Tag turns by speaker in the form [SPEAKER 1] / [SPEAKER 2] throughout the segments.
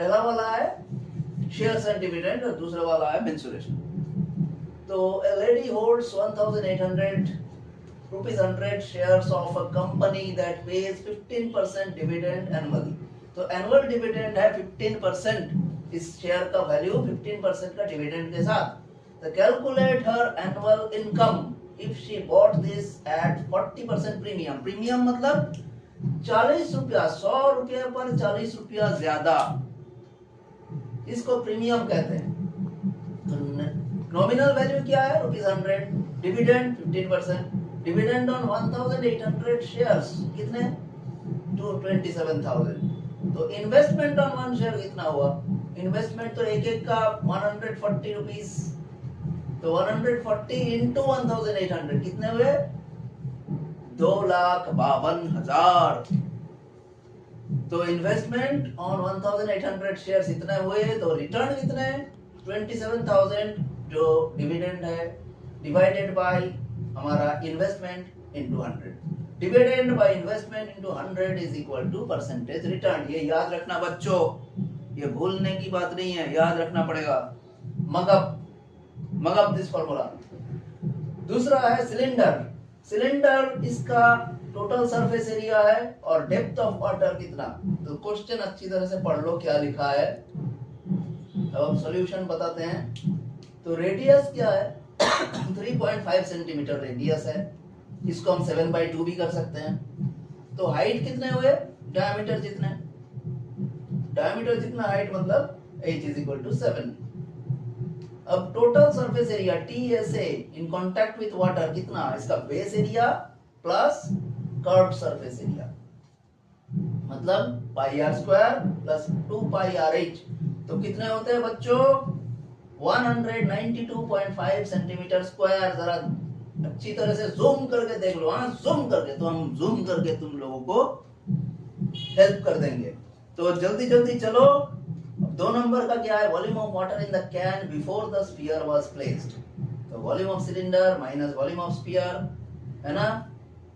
[SPEAKER 1] पहला वाला है शेयर्स एंड डिविडेंड और दूसरा वाला है मेंसुरेशन। तो a lady holds 1800 rupees 100 shares of a company that pays 15% dividend annually। तो एनुअल डिविडेंड है 15%, इस शेयर का वैल्यू 15% का डिविडेंड के साथ। तो calculate her annual income if she bought this eight 40% premium. Premium मतलब 40 रुपया, 100 रुपये पर 40 रुपया ज्यादा, इसको प्रीमियम कहते हैं। नॉमिनल वैल्यू क्या है? ₹100, डिविडेंड 15%, डिविडेंड ऑन 1800 शेयर्स कितने? 27,000। तो इन्वेस्टमेंट ऑन वन शेयर कितना हुआ? इन्वेस्टमेंट तो एक एक का 140 रुपीस, तो 140 इंटू 1800 कितने हुए? 2,52,000। तो इन्वेस्टमेंट ऑन 1800 शेयर्स इतने हुए, तो रिटर्न कितने? 27,000 जो डिविडेंड है डिवाइडेड बाय हमारा investment into 100। Dividend by investment into 100 is equal to percentage return. ये याद रखना बच्चों, ये भूलने की बात नहीं है, याद रखना पड़ेगा। Mug up this formula. दूसरा है सिलेंडर। सिलेंडर इसका टोटल सरफेस एरिया है और डेप्थ ऑफ वाटर कितना। तो क्वेश्चन अच्छी तरह से पढ़ लो क्या लिखा है। अब हम सॉल्यूशन बताते हैं। तो रेडियस क्या है? 3.5 सेंटीमीटर रेडियस है, इसको हम 7/2 भी कर सकते हैं। तो हाइट कितने हुए? डायमीटर जितने, डायमीटर जितना हाइट मतलब h इज इक्वल टू 7। अब total surface area TSA in contact with water कितना? इसका base area plus curved surface area मतलब πr² प्लस 2πrh। तो कितने होते हैं बच्चों? 192.5 सेंटीमीटर स्क्वायर। जरा अच्छी तरह से जूम करके देख लो, हाँ जूम करके, तो हम जूम करके तुम लोगों को हेल्प कर देंगे। तो जल्दी जल्दी चलो। 2 नंबर का क्या है? Volume of water in the can before the sphere was placed. तो volume of cylinder minus volume of sphere, है ना?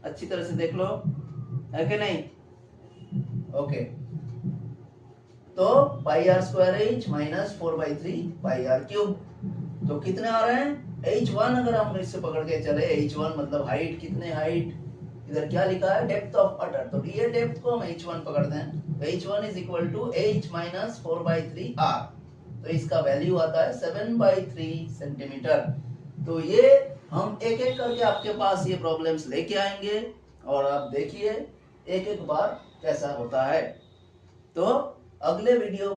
[SPEAKER 1] अच्छी तरह से देख लो, है कि नहीं? ओके। तो πr² माइनस 4/3 πr³। तो कितने आ रहे हैं? h1 अगर हम इससे पकड़ के चले, h1 मतलब हाइट, कितने हाइट? इधर क्या लिखा है? Depth of water. तो ये डेप्थ को हम h1 पकड़ते हैं, तो h1 is equal to h minus 4/3 r। तो इसका वैल्यू आता है 7/3 सेंटीमीटर। तो ये हम एक एक करके आपके पास ये प्रॉब्लम्स लेके आएंगे और आप देखिए एक एक बार कैसा होता है। तो अगले वीडियो